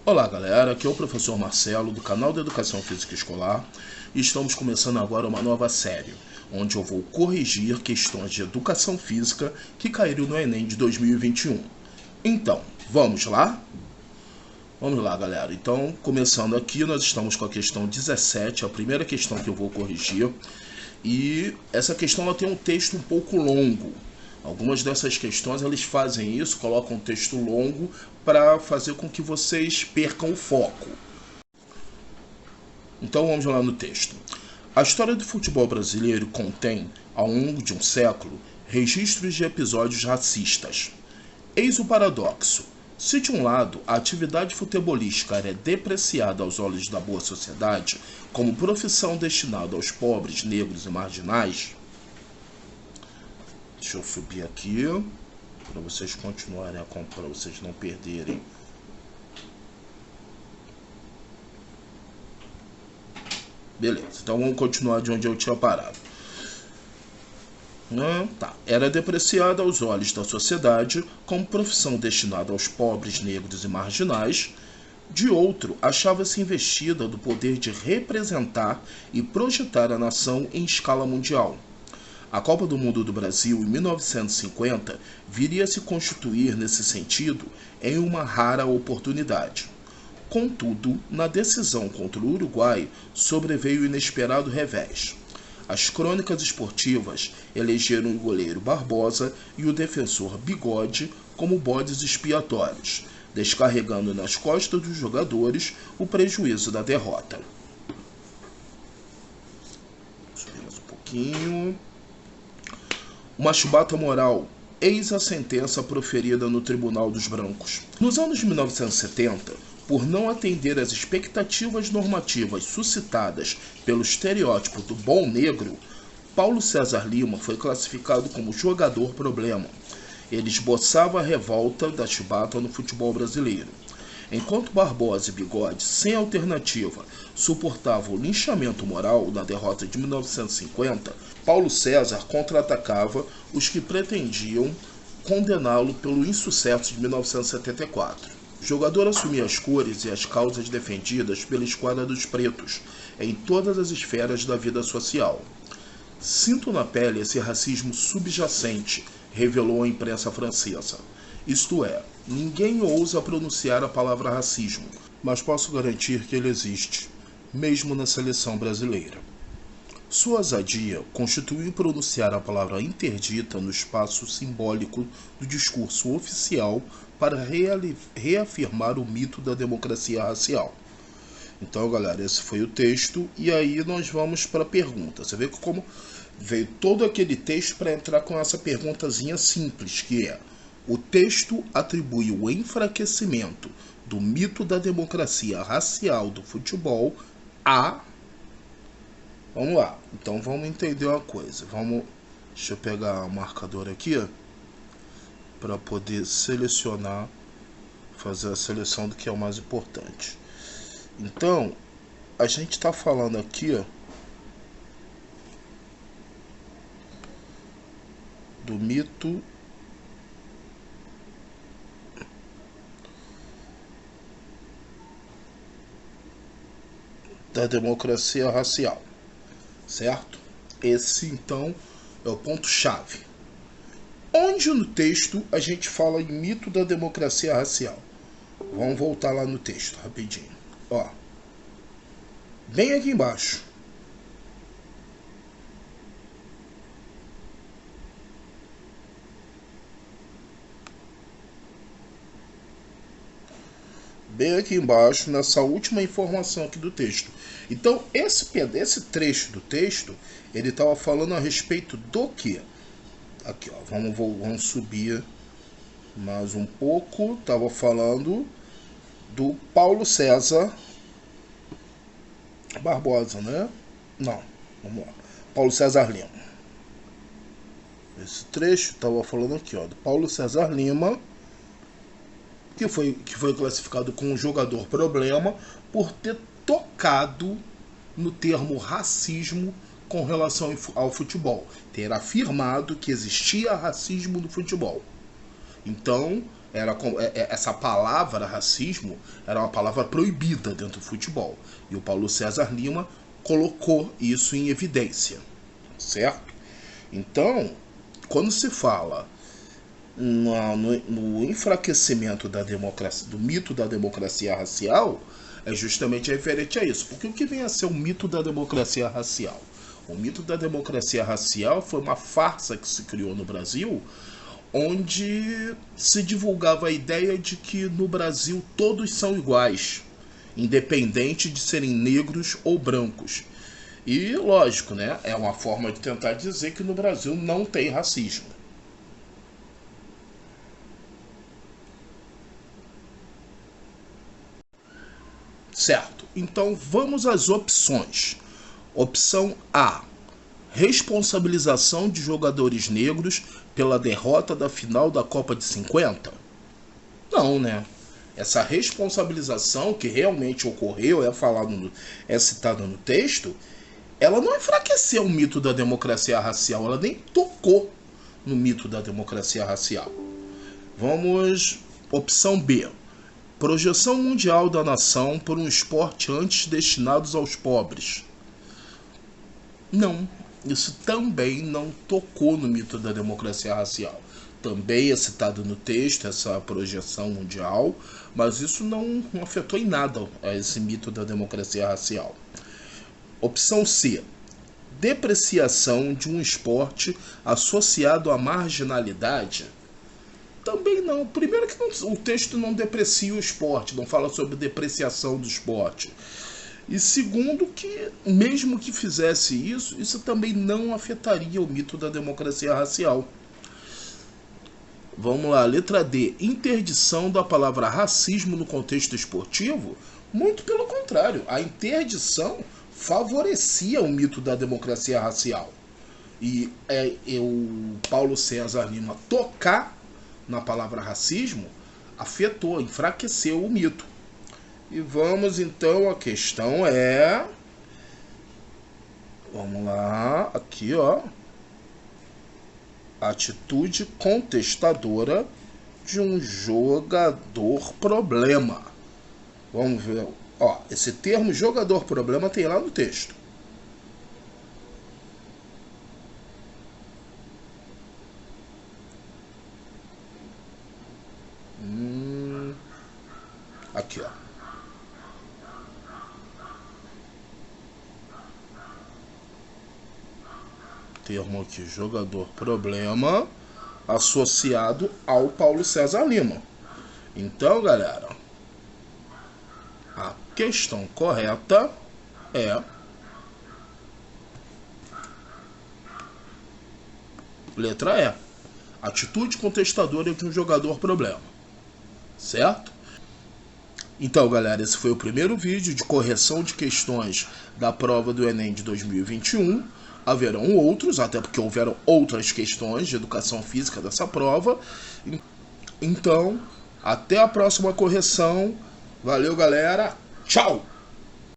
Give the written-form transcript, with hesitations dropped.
Olá galera, aqui é o professor Marcelo do canal da Educação Física Escolar e estamos começando agora uma nova série, onde eu vou corrigir questões de educação física que caíram no Enem de 2021. Então, vamos lá? Vamos lá galera, então começando aqui nós estamos com a questão 17, a primeira questão que eu vou corrigir. E essa questão ela tem um texto um pouco longo. Algumas dessas questões eles fazem isso, colocam um texto longo para fazer com que vocês percam o foco. Então vamos lá no texto. A história do futebol brasileiro contém, ao longo de um século, registros de episódios racistas. Eis o paradoxo. Se de um lado a atividade futebolística era depreciada aos olhos da boa sociedade como profissão destinada aos pobres, negros e marginais, deixa eu subir aqui para vocês continuarem, para vocês não perderem. Beleza, então vamos continuar de onde eu tinha parado. Era depreciada aos olhos da sociedade como profissão destinada aos pobres, negros e marginais. De outro, achava-se investida do poder de representar e projetar a nação em escala mundial. A Copa do Mundo do Brasil, em 1950, viria a se constituir, nesse sentido, em uma rara oportunidade. Contudo, na decisão contra o Uruguai, sobreveio o inesperado revés. As crônicas esportivas elegeram o goleiro Barbosa e o defensor Bigode como bodes expiatórios, descarregando nas costas dos jogadores o prejuízo da derrota. Subimos um pouquinho. Uma chibata moral. Eis a sentença proferida no Tribunal dos Brancos. Nos anos de 1970, por não atender às expectativas normativas suscitadas pelo estereótipo do bom negro, Paulo César Lima foi classificado como jogador problema. Ele esboçava a revolta da chibata no futebol brasileiro. Enquanto Barbosa e Bigode, sem alternativa, suportavam o linchamento moral na derrota de 1950, Paulo César contra-atacava os que pretendiam condená-lo pelo insucesso de 1974. O jogador assumia as cores e as causas defendidas pela esquadra dos pretos em todas as esferas da vida social. Sinto na pele esse racismo subjacente, revelou a imprensa francesa. Isto é, ninguém ousa pronunciar a palavra racismo, mas posso garantir que ele existe, mesmo na seleção brasileira. Sua ousadia constituiu em pronunciar a palavra interdita no espaço simbólico do discurso oficial para reafirmar o mito da democracia racial. Então, galera, esse foi o texto, e aí nós vamos para a pergunta. Você vê como veio todo aquele texto para entrar com essa perguntazinha simples, que é: o texto atribui o enfraquecimento do mito da democracia racial do futebol a... Vamos lá, então vamos entender uma coisa. Deixa eu pegar o marcador aqui para poder selecionar, fazer a seleção do que é o mais importante. Então, a gente está falando aqui do mito da democracia racial, certo? Esse, então, é o ponto-chave. Onde no texto a gente fala em mito da democracia racial? Vamos voltar lá no texto, rapidinho. Ó, bem aqui embaixo. Bem aqui embaixo, nessa última informação aqui do texto. Então, esse trecho do texto, ele estava falando a respeito do quê? Aqui, ó, vamos subir mais um pouco. Estava falando do Paulo César Barbosa, né? Não, vamos lá. Paulo César Lima. Esse trecho estava falando aqui, ó, do Paulo César Lima, que foi classificado como jogador problema por ter tocado no termo racismo com relação ao futebol, ter afirmado que existia racismo no futebol. Então, essa palavra racismo era uma palavra proibida dentro do futebol. E o Paulo César Lima colocou isso em evidência, certo? Então, quando se fala no enfraquecimento da democracia, do mito da democracia racial, é justamente referente a isso. Porque o que vem a ser o mito da democracia racial? O mito da democracia racial foi uma farsa que se criou no Brasil, onde se divulgava a ideia de que no Brasil todos são iguais, independente de serem negros ou brancos. E lógico, né? É uma forma de tentar dizer que no Brasil não tem racismo. Certo, então vamos às opções. Opção A: responsabilização de jogadores negros pela derrota da final da Copa de 50? Não, né? Essa responsabilização que realmente ocorreu, é citada no texto, ela não enfraqueceu o mito da democracia racial, ela nem tocou no mito da democracia racial. Vamos, opção B: projeção mundial da nação por um esporte antes destinado aos pobres. Não, isso também não tocou no mito da democracia racial. Também é citado no texto essa projeção mundial, mas isso não afetou em nada esse mito da democracia racial. Opção C: depreciação de um esporte associado à marginalidade. Também não. Primeiro que o texto não deprecia o esporte, não fala sobre depreciação do esporte. E segundo que, mesmo que fizesse isso também não afetaria o mito da democracia racial. Vamos lá, letra D: interdição da palavra racismo no contexto esportivo? Muito pelo contrário, a interdição favorecia o mito da democracia racial. E o Paulo César Lima tocar na palavra racismo afetou, enfraqueceu o mito. E vamos então, a questão é... Vamos lá, aqui ó. Atitude contestadora de um jogador problema. Vamos ver. Ó, esse termo jogador problema tem lá no texto. Aqui, ó. Termo aqui, jogador problema, associado ao Paulo César Lima. Então, galera, a questão correta é letra E: atitude contestadora de um jogador problema. Certo? Então, galera, esse foi o primeiro vídeo de correção de questões da prova do Enem de 2021. Haverão outros, até porque houveram outras questões de educação física dessa prova. Então, até a próxima correção. Valeu, galera. Tchau!